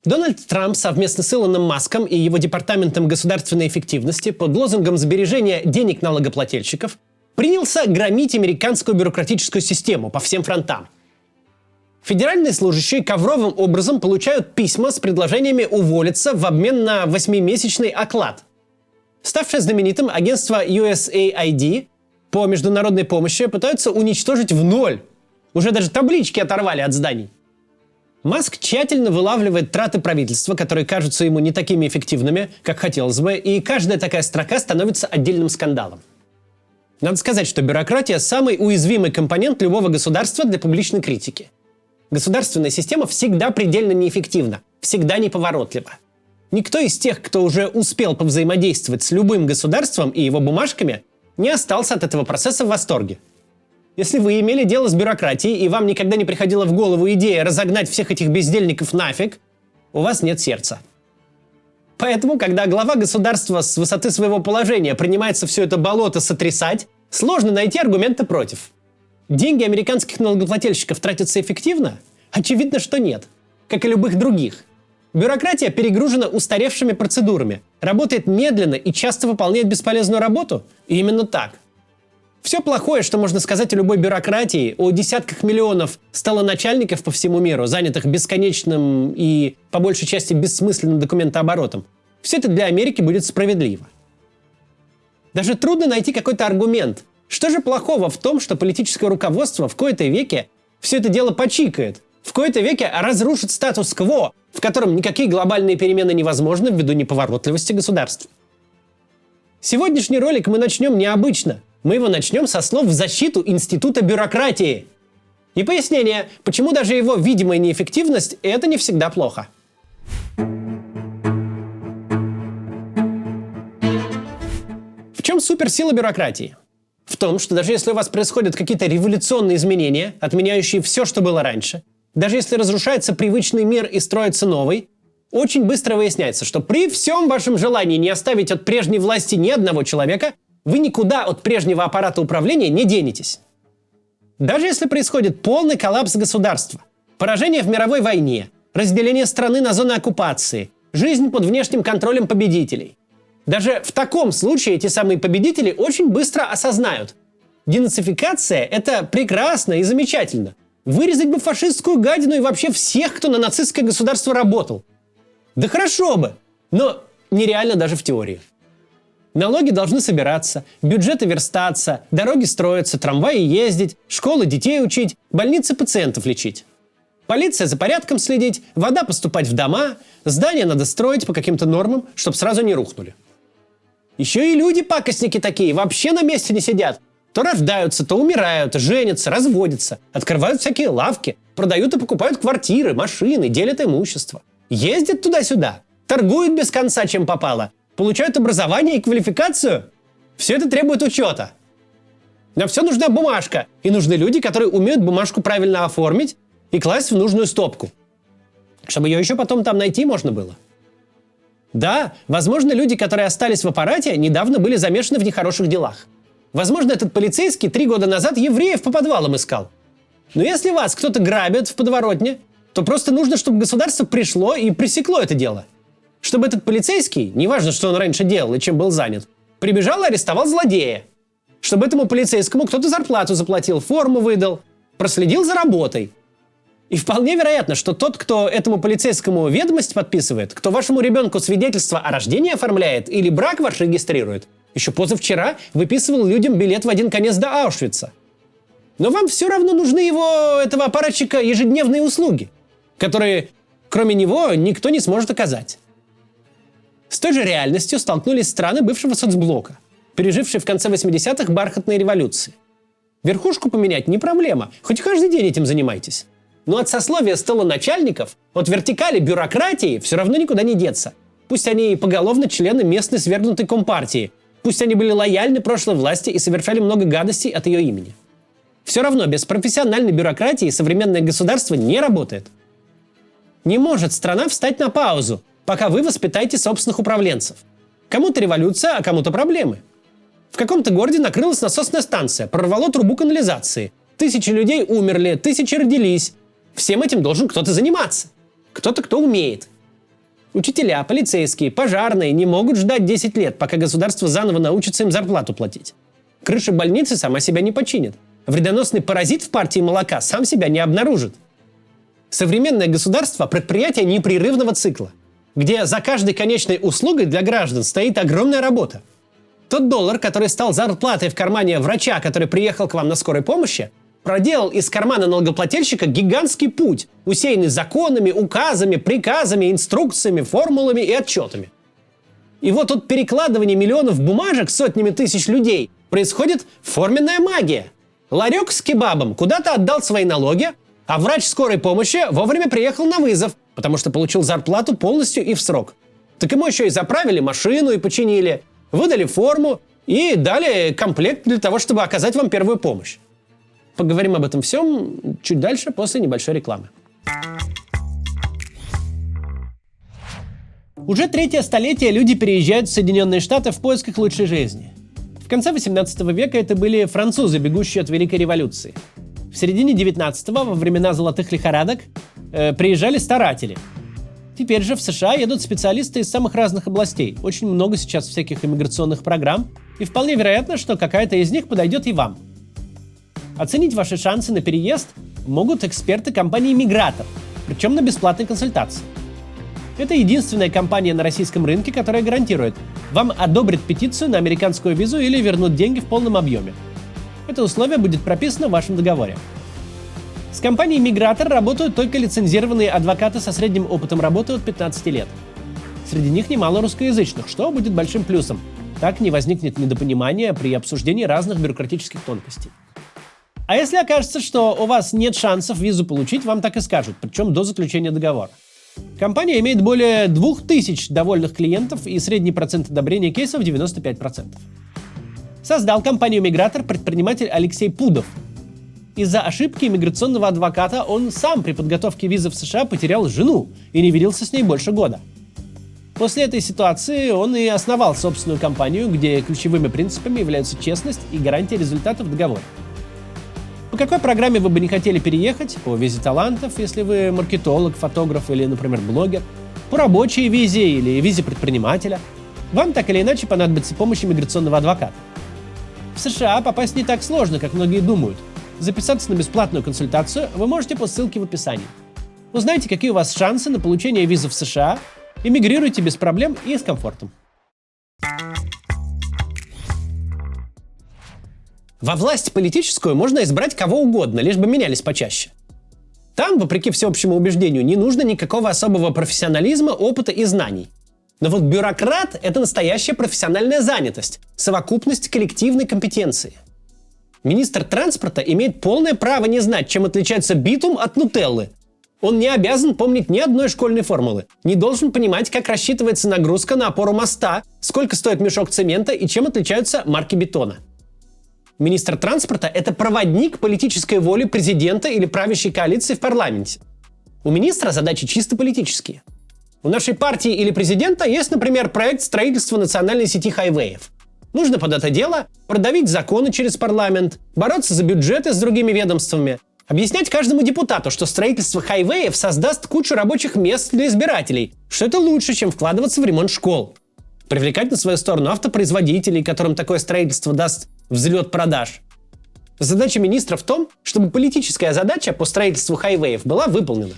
Дональд Трамп совместно с Илоном Маском и его департаментом государственной эффективности под лозунгом сбережения денег налогоплательщиков принялся громить американскую бюрократическую систему по всем фронтам. Федеральные служащие ковровым образом получают письма с предложениями уволиться в обмен на 8-месячный оклад. Ставшее знаменитым агентство USAID по международной помощи пытаются уничтожить в ноль. Уже даже таблички оторвали от зданий. Маск тщательно вылавливает траты правительства, которые кажутся ему не такими эффективными, как хотелось бы, и каждая такая строка становится отдельным скандалом. Надо сказать, что бюрократия – самый уязвимый компонент любого государства для публичной критики. Государственная система всегда предельно неэффективна, всегда неповоротлива. Никто из тех, кто уже успел повзаимодействовать с любым государством и его бумажками, не остался от этого процесса в восторге. Если вы имели дело с бюрократией, и вам никогда не приходила в голову идея разогнать всех этих бездельников нафиг, у вас нет сердца. Поэтому, когда глава государства с высоты своего положения принимается все это болото сотрясать, сложно найти аргументы против. Деньги американских налогоплательщиков тратятся эффективно? Очевидно, что нет. Как и любых других. Бюрократия перегружена устаревшими процедурами, работает медленно и часто выполняет бесполезную работу? И именно так. Все плохое, что можно сказать о любой бюрократии, о десятках миллионов столоначальников по всему миру, занятых бесконечным и, по большей части, бессмысленным документооборотом, все это для Америки будет справедливо. Даже трудно найти какой-то аргумент. Что же плохого в том, что политическое руководство в кои-то веке все это дело почикает, в кои-то веке разрушит статус-кво, в котором никакие глобальные перемены невозможны ввиду неповоротливости государства? Сегодняшний ролик мы начнем необычно. Мы его начнем со слов в защиту института бюрократии. И пояснение, почему даже его видимая неэффективность – это не всегда плохо. В чем суперсила бюрократии? В том, что даже если у вас происходят какие-то революционные изменения, отменяющие все, что было раньше, даже если разрушается привычный мир и строится новый, очень быстро выясняется, что при всем вашем желании не оставить от прежней власти ни одного человека, вы никуда от прежнего аппарата управления не денетесь. Даже если происходит полный коллапс государства, поражение в мировой войне, разделение страны на зоны оккупации, жизнь под внешним контролем победителей. Даже в таком случае эти самые победители очень быстро осознают: денацификация – это прекрасно и замечательно. Вырезать бы фашистскую гадину и вообще всех, кто на нацистское государство работал. Да хорошо бы, но нереально даже в теории. Налоги должны собираться, бюджеты верстаться, дороги строятся, трамваи ездить, школы детей учить, больницы пациентов лечить. Полиция за порядком следить, вода поступать в дома, здания надо строить по каким-то нормам, чтобы сразу не рухнули. Еще и люди-пакостники такие, вообще на месте не сидят. То рождаются, то умирают, женятся, разводятся, открывают всякие лавки, продают и покупают квартиры, машины, делят имущество. Ездят туда-сюда, торгуют без конца, чем попало, получают образование и квалификацию. Все это требует учета. На все нужна бумажка, и нужны люди, которые умеют бумажку правильно оформить и класть в нужную стопку, чтобы ее еще потом там найти можно было. Да, возможно, люди, которые остались в аппарате, недавно были замешаны в нехороших делах. Возможно, этот полицейский 3 года назад евреев по подвалам искал. Но если вас кто-то грабит в подворотне, то просто нужно, чтобы государство пришло и пресекло это дело. Чтобы этот полицейский, неважно, что он раньше делал и чем был занят, прибежал и арестовал злодея. Чтобы этому полицейскому кто-то зарплату заплатил, форму выдал, проследил за работой. И вполне вероятно, что тот, кто этому полицейскому ведомость подписывает, кто вашему ребенку свидетельство о рождении оформляет или брак ваш регистрирует, еще позавчера выписывал людям билет в один конец до Аушвица. Но вам все равно нужны этого аппаратчика, ежедневные услуги, которые, кроме него, никто не сможет оказать. С той же реальностью столкнулись страны бывшего соцблока, пережившие в конце 80-х бархатные революции. Верхушку поменять не проблема, хоть каждый день этим занимайтесь. Но от сословия столоначальников, от вертикали бюрократии все равно никуда не деться. Пусть они и поголовно члены местной свергнутой компартии, пусть они были лояльны прошлой власти и совершали много гадостей от ее имени. Все равно без профессиональной бюрократии современное государство не работает. Не может страна встать на паузу, пока вы воспитаете собственных управленцев. Кому-то революция, а кому-то проблемы. В каком-то городе накрылась насосная станция, прорвало трубу канализации. Тысячи людей умерли, тысячи родились. Всем этим должен кто-то заниматься. Кто-то, кто умеет. Учителя, полицейские, пожарные не могут ждать 10 лет, пока государство заново научится им зарплату платить. Крыша больницы сама себя не починит. Вредоносный паразит в партии молока сам себя не обнаружит. Современное государство – предприятие непрерывного цикла, где за каждой конечной услугой для граждан стоит огромная работа. Тот доллар, который стал зарплатой в кармане врача, который приехал к вам на скорой помощи, проделал из кармана налогоплательщика гигантский путь, усеянный законами, указами, приказами, инструкциями, формулами и отчетами. И вот от перекладывания миллионов бумажек сотнями тысяч людей происходит форменная магия. Ларек с кебабом куда-то отдал свои налоги, а врач скорой помощи вовремя приехал на вызов, потому что получил зарплату полностью и в срок. Так ему еще и заправили машину и починили, выдали форму и дали комплект для того, чтобы оказать вам первую помощь. Поговорим об этом всем чуть дальше, после небольшой рекламы. Уже третье столетие люди переезжают в Соединенные Штаты в поисках лучшей жизни. В конце 18 века это были французы, бегущие от Великой революции. В середине 19-го, во времена золотых лихорадок, приезжали старатели. Теперь же в США едут специалисты из самых разных областей. Очень много сейчас всяких иммиграционных программ, и вполне вероятно, что какая-то из них подойдет и вам. Оценить ваши шансы на переезд могут эксперты компании «Мигратор», причем на бесплатной консультации. Это единственная компания на российском рынке, которая гарантирует, вам одобрят петицию на американскую визу или вернут деньги в полном объеме. Это условие будет прописано в вашем договоре. С компанией «Мигратор» работают только лицензированные адвокаты со средним опытом работы от 15 лет. Среди них немало русскоязычных, что будет большим плюсом. Так не возникнет недопонимания при обсуждении разных бюрократических тонкостей. А если окажется, что у вас нет шансов визу получить, вам так и скажут, причем до заключения договора. Компания имеет более 2000 довольных клиентов и средний процент одобрения кейсов 95%. Создал компанию «Мигратор» предприниматель Алексей Пудов. Из-за ошибки иммиграционного адвоката он сам при подготовке визы в США потерял жену и не виделся с ней больше года. После этой ситуации он и основал собственную компанию, где ключевыми принципами являются честность и гарантия результата в договоре. По какой программе вы бы не хотели переехать? По визе талантов, если вы маркетолог, фотограф или, например, блогер. По рабочей визе или визе предпринимателя. Вам так или иначе понадобится помощь иммиграционного адвоката. В США попасть не так сложно, как многие думают. Записаться на бесплатную консультацию вы можете по ссылке в описании. Узнайте, какие у вас шансы на получение визы в США, эмигрируйте без проблем и с комфортом. Во власть политическую можно избрать кого угодно, лишь бы менялись почаще. Там, вопреки всеобщему убеждению, не нужно никакого особого профессионализма, опыта и знаний. Но вот бюрократ – это настоящая профессиональная занятость, совокупность коллективной компетенции. Министр транспорта имеет полное право не знать, чем отличается битум от нутеллы. Он не обязан помнить ни одной школьной формулы, не должен понимать, как рассчитывается нагрузка на опору моста, сколько стоит мешок цемента и чем отличаются марки бетона. Министр транспорта – это проводник политической воли президента или правящей коалиции в парламенте. У министра задачи чисто политические. У нашей партии или президента есть, например, проект строительства национальной сети хайвеев. Нужно под это дело продавить законы через парламент, бороться за бюджеты с другими ведомствами, объяснять каждому депутату, что строительство хайвеев создаст кучу рабочих мест для избирателей, что это лучше, чем вкладываться в ремонт школ. Привлекать на свою сторону автопроизводителей, которым такое строительство даст взлет продаж. Задача министра в том, чтобы политическая задача по строительству хайвеев была выполнена.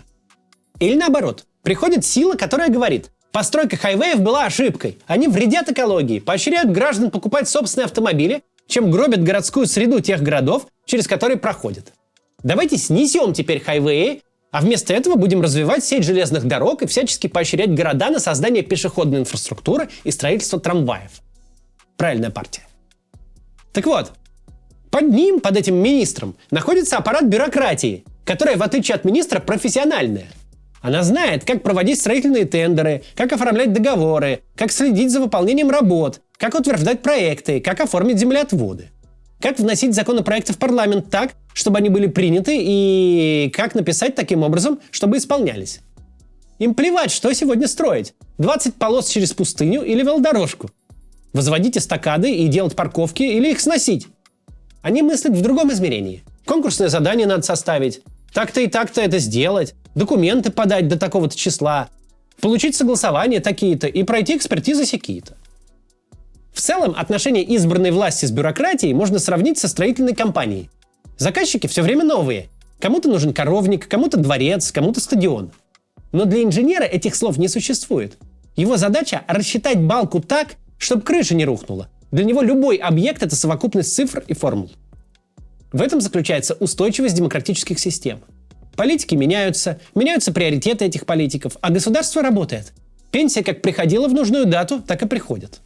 Или наоборот, приходит сила, которая говорит: постройка хайвеев была ошибкой, они вредят экологии, поощряют граждан покупать собственные автомобили, чем гробят городскую среду тех городов, через которые проходят. Давайте снесем теперь хайвеи, а вместо этого будем развивать сеть железных дорог и всячески поощрять города на создание пешеходной инфраструктуры и строительство трамваев. Правильная партия. Так вот, под этим министром, находится аппарат бюрократии, которая, в отличие от министра, профессиональная. Она знает, как проводить строительные тендеры, как оформлять договоры, как следить за выполнением работ, как утверждать проекты, как оформить землеотводы, как вносить законопроекты в парламент так, чтобы они были приняты, и как написать таким образом, чтобы исполнялись. Им плевать, что сегодня строить. 20 полос через пустыню или велодорожку. Возводить эстакады и делать парковки или их сносить. Они мыслят в другом измерении. Конкурсное задание надо составить. Так-то и так-то это сделать. Документы подать до такого-то числа. получить согласования такие-то и пройти экспертизы сякие-то. В целом, отношения избранной власти с бюрократией можно сравнить со строительной компанией. Заказчики все время новые. Кому-то нужен коровник, кому-то дворец, кому-то стадион. Но для инженера этих слов не существует. Его задача – рассчитать балку так, чтобы крыша не рухнула. Для него любой объект – это совокупность цифр и формул. В этом заключается устойчивость демократических систем. Политики меняются приоритеты этих политиков, а государство работает. Пенсия как приходила в нужную дату, так и приходит.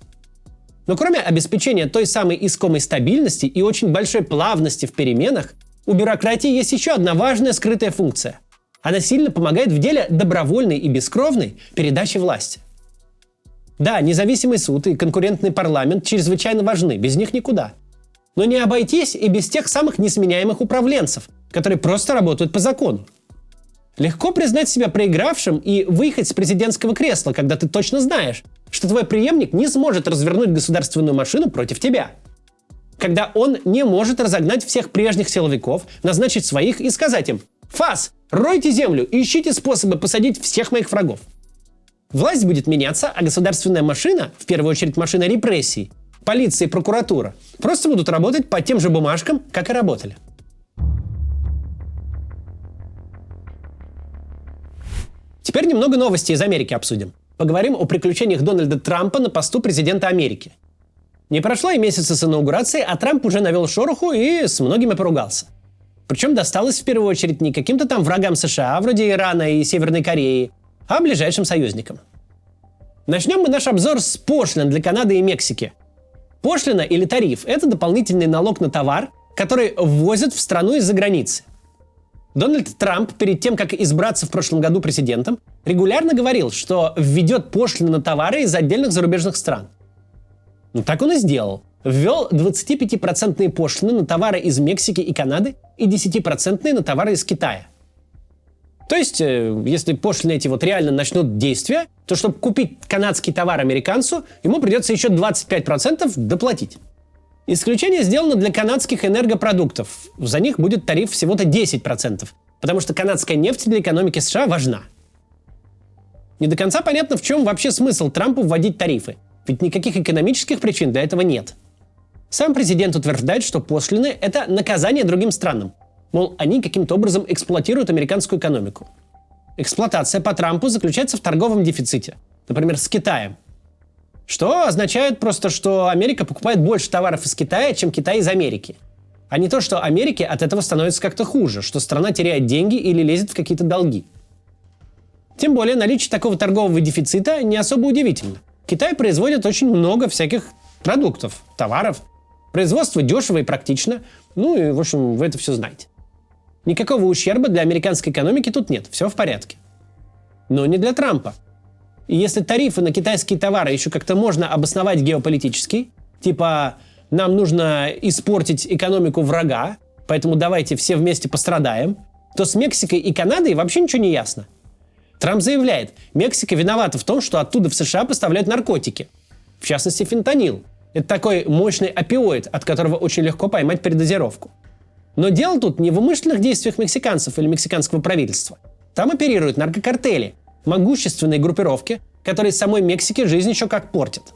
Но кроме обеспечения той самой искомой стабильности и очень большой плавности в переменах, у бюрократии есть еще одна важная скрытая функция. Она сильно помогает в деле добровольной и бескровной передачи власти. Да, независимый суд и конкурентный парламент чрезвычайно важны, без них никуда. Но не обойтись и без тех самых несменяемых управленцев, которые просто работают по закону. Легко признать себя проигравшим и выехать с президентского кресла, когда ты точно знаешь, что твой преемник не сможет развернуть государственную машину против тебя. Когда он не может разогнать всех прежних силовиков, назначить своих и сказать им: «Фас, ройте землю и ищите способы посадить всех моих врагов». Власть будет меняться, а государственная машина, в первую очередь машина репрессий, полиция и прокуратура, просто будут работать по тем же бумажкам, как и работали. Теперь немного новостей из Америки обсудим. Поговорим о приключениях Дональда Трампа на посту президента Америки. Не прошло и месяца с инаугурации, а Трамп уже навел шороху и с многими поругался. Причем досталось в первую очередь не каким-то там врагам США, вроде Ирана и Северной Кореи, а ближайшим союзникам. Начнем мы наш обзор с пошлин для Канады и Мексики. Пошлина или тариф – это дополнительный налог на товар, который ввозят в страну из-за границы. Дональд Трамп, перед тем, как избраться в прошлом году президентом, регулярно говорил, что введет пошлины на товары из отдельных зарубежных стран. Ну так он и сделал. Ввел 25% пошлины на товары из Мексики и Канады и 10% на товары из Китая. То есть, если пошлины эти вот реально начнут действие, то чтобы купить канадский товар американцу, ему придется еще 25% доплатить. Исключение сделано для канадских энергопродуктов. За них будет тариф всего-то 10%, потому что канадская нефть для экономики США важна. Не до конца понятно, в чем вообще смысл Трампу вводить тарифы, ведь никаких экономических причин для этого нет. Сам президент утверждает, что пошлины – это наказание другим странам. Мол, они каким-то образом эксплуатируют американскую экономику. Эксплуатация по Трампу заключается в торговом дефиците, например, с Китаем. Что означает просто, что Америка покупает больше товаров из Китая, чем Китай из Америки. А не то, что Америке от этого становится как-то хуже, что страна теряет деньги или лезет в какие-то долги. Тем более наличие такого торгового дефицита не особо удивительно. Китай производит очень много всяких продуктов, товаров. Производство дешево и практично. Ну и, в общем, вы это все знаете. Никакого ущерба для американской экономики тут нет, все в порядке. Но не для Трампа. И если тарифы на китайские товары еще как-то можно обосновать геополитически, типа нам нужно испортить экономику врага, поэтому давайте все вместе пострадаем, то с Мексикой и Канадой вообще ничего не ясно. Трамп заявляет, Мексика виновата в том, что оттуда в США поставляют наркотики. В частности, фентанил. Это такой мощный опиоид, от которого очень легко поймать передозировку. Но дело тут не в умышленных действиях мексиканцев или мексиканского правительства. Там оперируют наркокартели, могущественные группировки, которые самой Мексике жизнь еще как портят.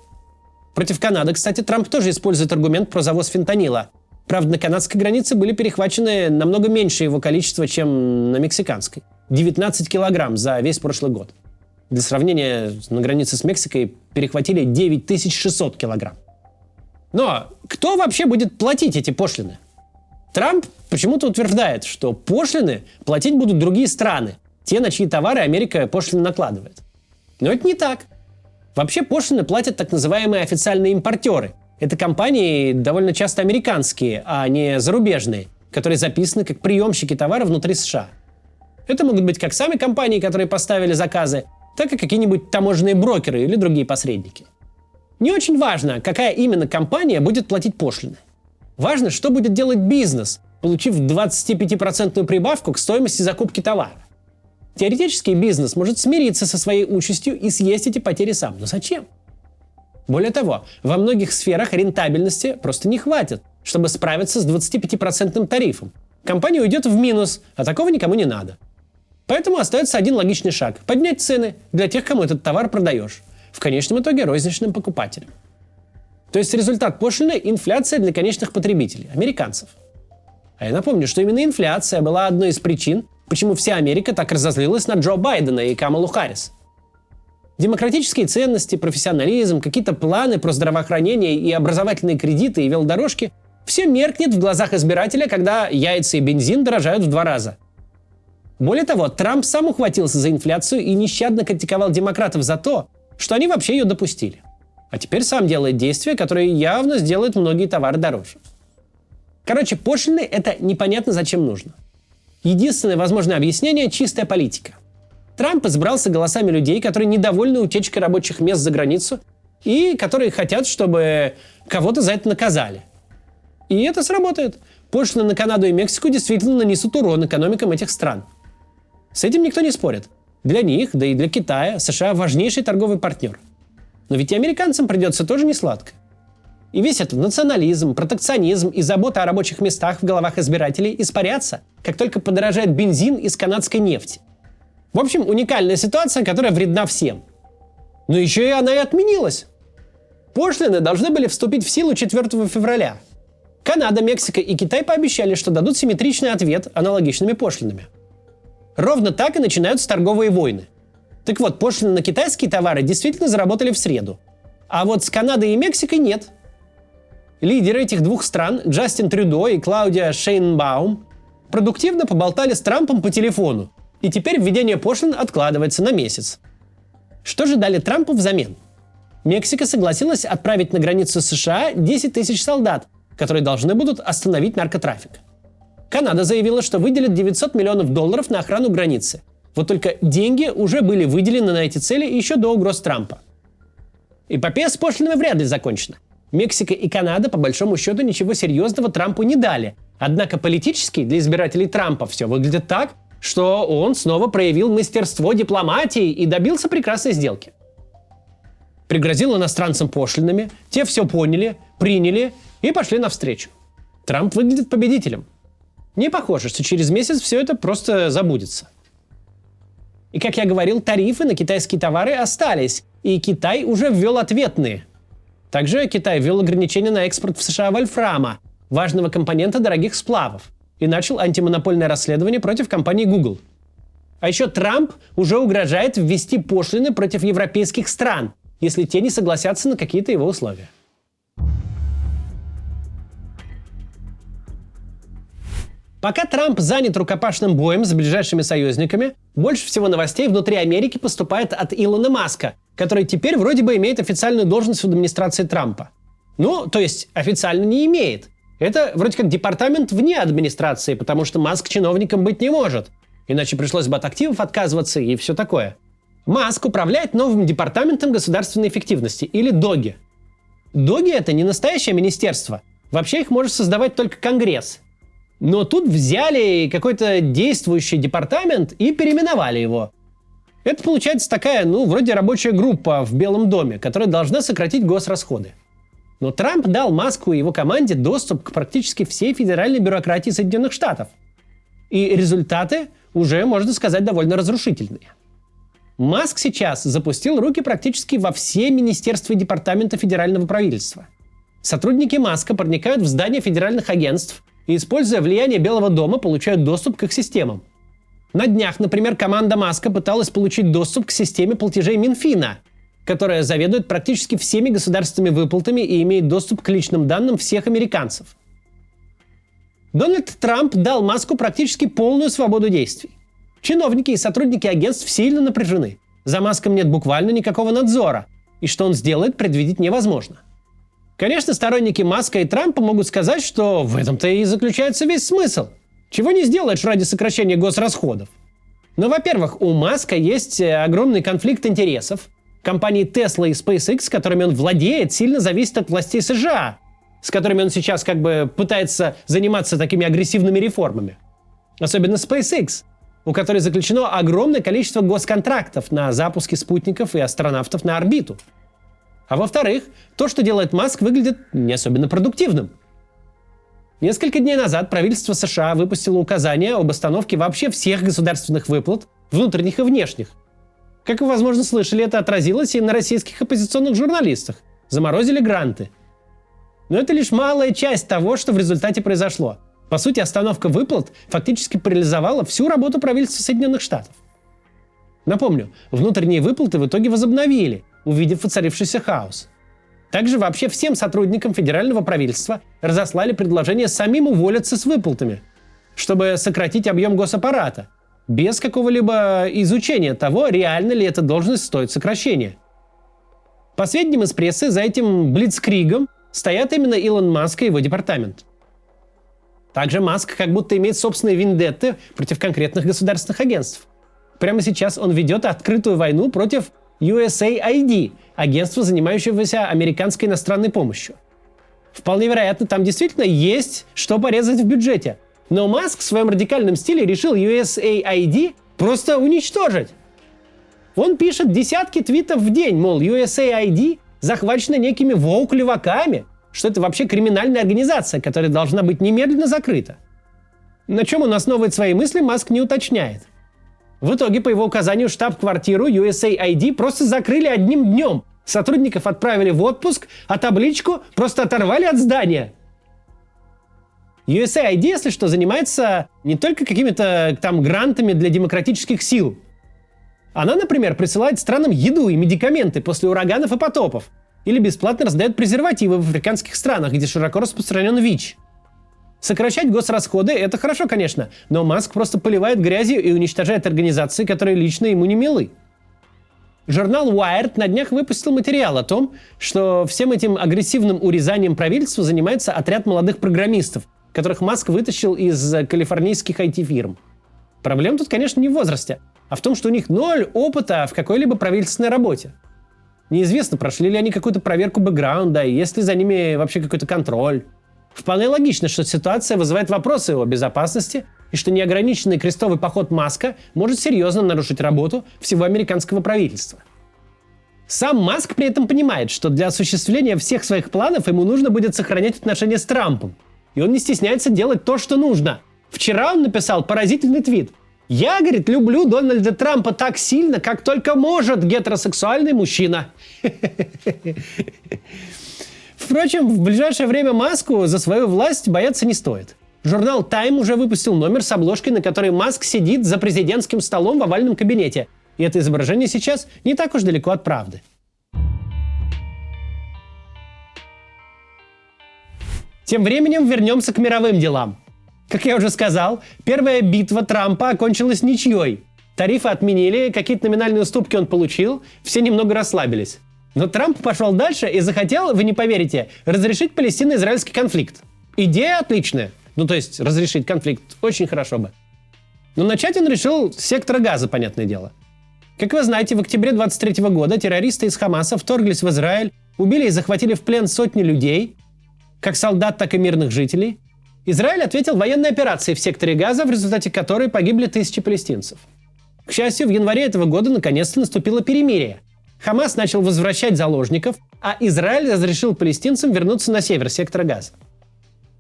Против Канады, кстати, Трамп тоже использует аргумент про завоз фентанила. Правда, на канадской границе были перехвачены намного меньше его количества, чем на мексиканской. 19 килограмм за весь прошлый год. Для сравнения, на границе с Мексикой перехватили 9600 килограмм. Но кто вообще будет платить эти пошлины? Трамп почему-то утверждает, что пошлины платить будут другие страны, те, на чьи товары Америка пошлины накладывает. Но это не так. Вообще пошлины платят так называемые официальные импортеры. Это компании довольно часто американские, а не зарубежные, которые записаны как приемщики товара внутри США. Это могут быть как сами компании, которые поставили заказы, так и какие-нибудь таможенные брокеры или другие посредники. Не очень важно, какая именно компания будет платить пошлины. Важно, что будет делать бизнес, получив 25% прибавку к стоимости закупки товара. Теоретически бизнес может смириться со своей участью и съесть эти потери сам. Но зачем? Более того, во многих сферах рентабельности просто не хватит, чтобы справиться с 25% тарифом. Компания уйдет в минус, а такого никому не надо. Поэтому остается один логичный шаг – поднять цены для тех, кому этот товар продаешь. В конечном итоге розничным покупателям. То есть результат пошлины – инфляция для конечных потребителей, американцев. А я напомню, что именно инфляция была одной из причин, почему вся Америка так разозлилась на Джо Байдена и Камалу Харрис. Демократические ценности, профессионализм, какие-то планы про здравоохранение и образовательные кредиты и велодорожки – все меркнет в глазах избирателя, когда яйца и бензин дорожают в 2 раза. Более того, Трамп сам ухватился за инфляцию и нещадно критиковал демократов за то, что они вообще ее допустили. А теперь сам делает действия, которые явно сделают многие товары дороже. Короче, пошлины – это непонятно зачем нужно. Единственное возможное объяснение – чистая политика. Трамп избрался голосами людей, которые недовольны утечкой рабочих мест за границу и которые хотят, чтобы кого-то за это наказали. И это сработает. Пошлины на Канаду и Мексику действительно нанесут урон экономикам этих стран. С этим никто не спорит. Для них, да и для Китая, США важнейший торговый партнер. Но ведь и американцам придется тоже несладко. И весь этот национализм, протекционизм и забота о рабочих местах в головах избирателей испарятся, как только подорожает бензин из канадской нефти. В общем, уникальная ситуация, которая вредна всем. Но еще и она и отменилась. Пошлины должны были вступить в силу 4 февраля. Канада, Мексика и Китай пообещали, что дадут симметричный ответ аналогичными пошлинами. Ровно так и начинаются торговые войны. Так вот, пошлины на китайские товары действительно заработали в среду. А вот с Канадой и Мексикой нет. Лидеры этих 2 стран, Джастин Трюдо и Клаудия Шейнбаум, продуктивно поболтали с Трампом по телефону, и теперь введение пошлин откладывается на месяц. Что же дали Трампу взамен? Мексика согласилась отправить на границу США 10 тысяч солдат, которые должны будут остановить наркотрафик. Канада заявила, что выделит $900 миллионов на охрану границы. Вот только деньги уже были выделены на эти цели еще до угроз Трампа. Эпопея с пошлинами вряд ли закончена. Мексика и Канада, по большому счету, ничего серьезного Трампу не дали. Однако политически для избирателей Трампа все выглядит так, что он снова проявил мастерство дипломатии и добился прекрасной сделки. Пригрозил иностранцам пошлинами, те все поняли, приняли и пошли навстречу. Трамп выглядит победителем. Не похоже, что через месяц все это просто забудется. И, как я говорил, тарифы на китайские товары остались, и Китай уже ввел ответные. Также Китай ввел ограничения на экспорт в США вольфрама, важного компонента дорогих сплавов, и начал антимонопольное расследование против компании Google. А еще Трамп уже угрожает ввести пошлины против европейских стран, если те не согласятся на какие-то его условия. Пока Трамп занят рукопашным боем с ближайшими союзниками, больше всего новостей внутри Америки поступает от Илона Маска, который теперь вроде бы имеет официальную должность в администрации Трампа. Ну, то есть официально не имеет. Это вроде как департамент вне администрации, потому что Маск чиновником быть не может. Иначе пришлось бы от активов отказываться и все такое. Маск управляет новым департаментом государственной эффективности, или ДОГИ. ДОГИ — это не настоящее министерство. Вообще их может создавать только Конгресс. Но тут взяли какой-то действующий департамент и переименовали его. Это получается такая, вроде рабочая группа в Белом доме, которая должна сократить госрасходы. Но Трамп дал Маску и его команде доступ к практически всей федеральной бюрократии Соединенных Штатов. И результаты уже, можно сказать, довольно разрушительные. Маск сейчас запустил руки практически во все министерства и департаменты федерального правительства. Сотрудники Маска проникают в здания федеральных агентств и, используя влияние Белого дома, получают доступ к их системам. На днях, например, команда Маска пыталась получить доступ к системе платежей Минфина, которая заведует практически всеми государственными выплатами и имеет доступ к личным данным всех американцев. Дональд Трамп дал Маску практически полную свободу действий. Чиновники и сотрудники агентств сильно напряжены. За Маском нет буквально никакого надзора, и что он сделает, предвидеть невозможно. Конечно, сторонники Маска и Трампа могут сказать, что в этом-то и заключается весь смысл. Чего не сделаешь ради сокращения госрасходов. Но, во-первых, у Маска есть огромный конфликт интересов. Компании Tesla и SpaceX, которыми он владеет, сильно зависят от властей США, с которыми он сейчас пытается заниматься такими агрессивными реформами. Особенно SpaceX, у которой заключено огромное количество госконтрактов на запуски спутников и астронавтов на орбиту. А во-вторых, то, что делает Маск, выглядит не особенно продуктивным. Несколько дней назад правительство США выпустило указание об остановке вообще всех государственных выплат внутренних и внешних. Как вы, возможно, слышали, это отразилось и на российских оппозиционных журналистах. Заморозили гранты. Но это лишь малая часть того, что в результате произошло. По сути, остановка выплат фактически парализовала всю работу правительства Соединенных Штатов. Напомню, внутренние выплаты в итоге возобновили, увидев воцарившийся хаос. Также вообще всем сотрудникам федерального правительства разослали предложение самим уволиться с выплатами, чтобы сократить объем госаппарата, без какого-либо изучения того, реально ли эта должность стоит сокращения. По сведениям из прессы, за этим блицкригом стоят именно Илон Маск и его департамент. Также Маск как будто имеет собственные вендетты против конкретных государственных агентств. Прямо сейчас он ведет открытую войну против USAID, агентства, занимающегося американской иностранной помощью. Вполне вероятно, там действительно есть что порезать в бюджете. Но Маск в своем радикальном стиле решил USAID просто уничтожить. Он пишет десятки твитов в день, мол, USAID захвачена некими воук-леваками, что это вообще криминальная организация, которая должна быть немедленно закрыта. На чем он основывает свои мысли, Маск не уточняет. В итоге, по его указанию, штаб-квартиру USAID просто закрыли одним днем. Сотрудников отправили в отпуск, а табличку просто оторвали от здания. USAID, если что, занимается не только какими-то там грантами для демократических сил. Она, например, присылает странам еду и медикаменты после ураганов и потопов. Или бесплатно раздает презервативы в африканских странах, где широко распространен ВИЧ. Сокращать госрасходы – это хорошо, конечно, но Маск просто поливает грязью и уничтожает организации, которые лично ему не милы. Журнал Wired на днях выпустил материал о том, что всем этим агрессивным урезанием правительства занимается отряд молодых программистов, которых Маск вытащил из калифорнийских IT-фирм. Проблема тут, конечно, не в возрасте, а в том, что у них 0 опыта в какой-либо правительственной работе. Неизвестно, прошли ли они какую-то проверку бэкграунда, и есть ли за ними вообще какой-то контроль. Вполне логично, что ситуация вызывает вопросы о безопасности, и что неограниченный крестовый поход Маска может серьезно нарушить работу всего американского правительства. Сам Маск при этом понимает, что для осуществления всех своих планов ему нужно будет сохранять отношения с Трампом. И он не стесняется делать то, что нужно. Вчера он написал поразительный твит. «Я, говорит, люблю Дональда Трампа так сильно, как только может гетеросексуальный мужчина». Впрочем, в ближайшее время Маску за свою власть бояться не стоит. Журнал Time уже выпустил номер с обложкой, на которой Маск сидит за президентским столом в овальном кабинете. И это изображение сейчас не так уж далеко от правды. Тем временем вернемся к мировым делам. Как я уже сказал, первая битва Трампа окончилась ничьей. Тарифы отменили, какие-то номинальные уступки он получил, все немного расслабились. Но Трамп пошел дальше и захотел, вы не поверите, разрешить палестино-израильский конфликт. Идея отличная. Ну, то есть, разрешить конфликт очень хорошо бы. Но начать он решил с сектора Газа, понятное дело. Как вы знаете, в октябре 23 года террористы из Хамаса вторглись в Израиль, убили и захватили в плен сотни людей, как солдат, так и мирных жителей. Израиль ответил военной операцией в секторе Газа, в результате которой погибли тысячи палестинцев. К счастью, в январе этого года наконец-то наступило перемирие. Хамас начал возвращать заложников, а Израиль разрешил палестинцам вернуться на север сектора Газа.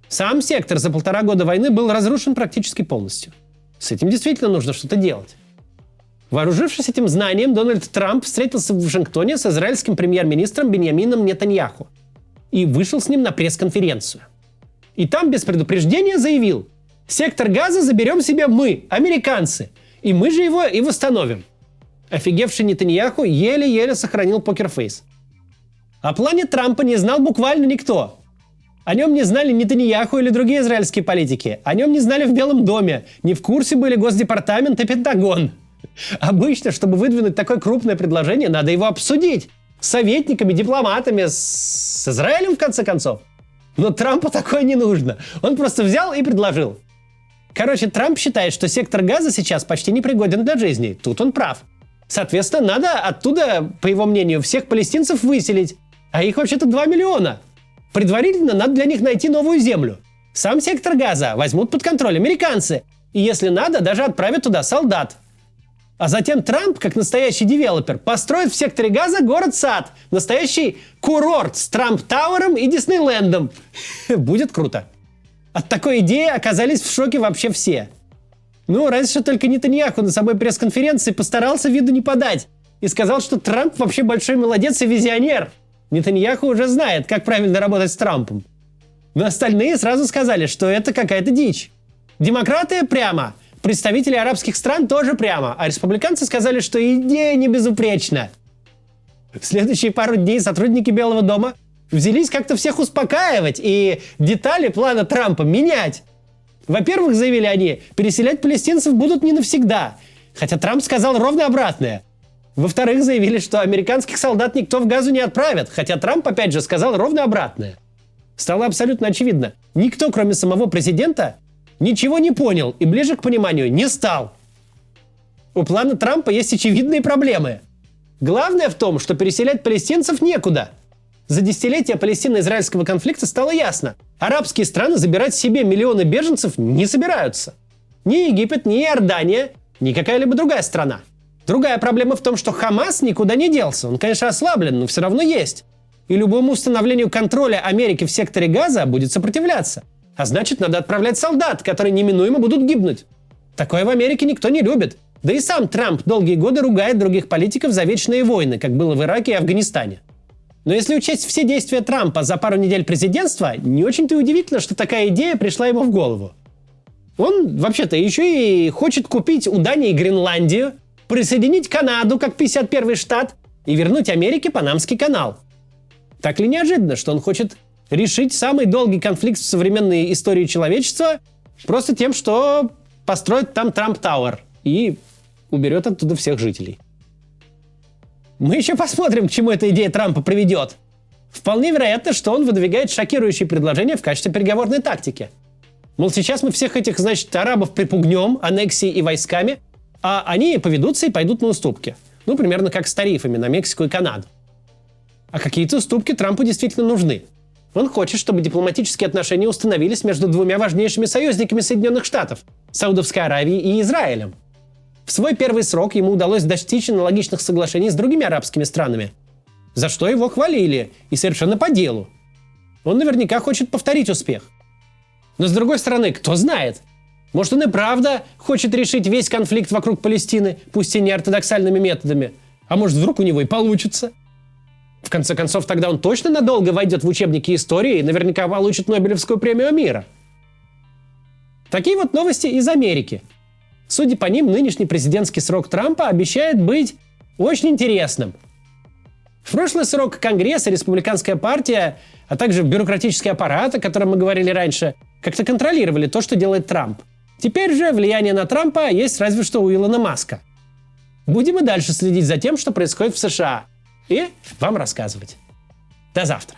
Сам сектор за 1,5 года войны был разрушен практически полностью. С этим действительно нужно что-то делать. Вооружившись этим знанием, Дональд Трамп встретился в Вашингтоне с израильским премьер-министром Биньямином Нетаньяху и вышел с ним на пресс-конференцию. И там без предупреждения заявил: «Сектор Газа заберем себе мы, американцы, и мы же его и восстановим». Офигевший Нетаньяху еле-еле сохранил покерфейс. О плане Трампа не знал буквально никто. О нем не знали Нетаньяху или другие израильские политики. О нем не знали в Белом доме. Не в курсе были Госдепартамент и Пентагон. Обычно, чтобы выдвинуть такое крупное предложение, надо его обсудить с советниками, дипломатами, с Израилем, в конце концов. Но Трампу такое не нужно. Он просто взял и предложил. Короче, Трамп считает, что сектор Газа сейчас почти непригоден для жизни. Тут он прав. Соответственно, надо оттуда, по его мнению, всех палестинцев выселить. А их вообще-то 2 миллиона. Предварительно надо для них найти новую землю. Сам сектор Газа возьмут под контроль американцы. И если надо, даже отправят туда солдат. А затем Трамп, как настоящий девелопер, построит в секторе Газа город-сад. Настоящий курорт с Трамп-Тауэром и Диснейлендом. Будет круто. От такой идеи оказались в шоке вообще все. Ну, разве что только Нетаньяху на самой пресс-конференции постарался виду не подать и сказал, что Трамп вообще большой молодец и визионер. Нетаньяху уже знает, как правильно работать с Трампом. Но остальные сразу сказали, что это какая-то дичь. Демократы прямо, представители арабских стран тоже прямо, а республиканцы сказали, что идея не безупречна. В следующие пару дней сотрудники Белого дома взялись как-то всех успокаивать и детали плана Трампа менять. Во-первых, заявили они, переселять палестинцев будут не навсегда, хотя Трамп сказал ровно обратное. Во-вторых, заявили, что американских солдат никто в Газу не отправит, хотя Трамп опять же сказал ровно обратное. Стало абсолютно очевидно, никто, кроме самого президента, ничего не понял и ближе к пониманию не стал. У плана Трампа есть очевидные проблемы. Главное в том, что переселять палестинцев некуда. За десятилетия палестино-израильского конфликта стало ясно. Арабские страны забирать себе миллионы беженцев не собираются. Ни Египет, ни Иордания, ни какая-либо другая страна. Другая проблема в том, что Хамас никуда не делся. Он, конечно, ослаблен, но все равно есть. И любому установлению контроля Америки в секторе Газа будет сопротивляться. А значит, надо отправлять солдат, которые неминуемо будут гибнуть. Такое в Америке никто не любит. Да и сам Трамп долгие годы ругает других политиков за вечные войны, как было в Ираке и Афганистане. Но если учесть все действия Трампа за пару недель президентства, не очень-то удивительно, что такая идея пришла ему в голову. Он, вообще-то, еще и хочет купить у Дании Гренландию, присоединить Канаду как 51-й штат и вернуть Америке Панамский канал. Так ли неожиданно, что он хочет решить самый долгий конфликт в современной истории человечества просто тем, что построит там Трамп Тауэр и уберет оттуда всех жителей? Мы еще посмотрим, к чему эта идея Трампа приведет. Вполне вероятно, что он выдвигает шокирующие предложения в качестве переговорной тактики. Мол, сейчас мы всех этих, арабов припугнем аннексией и войсками, а они поведутся и пойдут на уступки. Ну, примерно как с тарифами на Мексику и Канаду. А какие-то уступки Трампу действительно нужны. Он хочет, чтобы дипломатические отношения установились между двумя важнейшими союзниками Соединенных Штатов – Саудовской Аравией и Израилем. В свой первый срок ему удалось достичь аналогичных соглашений с другими арабскими странами, за что его хвалили, и совершенно по делу. Он наверняка хочет повторить успех. Но с другой стороны, кто знает? Может, он и правда хочет решить весь конфликт вокруг Палестины, пусть и не ортодоксальными методами, а может, вдруг у него и получится? В конце концов, тогда он точно надолго войдет в учебники истории и наверняка получит Нобелевскую премию мира. Такие вот новости из Америки. Судя по ним, нынешний президентский срок Трампа обещает быть очень интересным. В прошлый срок Конгресс и Республиканская партия, а также бюрократический аппарат, о котором мы говорили раньше, как-то контролировали то, что делает Трамп. Теперь же влияние на Трампа есть разве что у Илона Маска. Будем и дальше следить за тем, что происходит в США, и вам рассказывать. До завтра.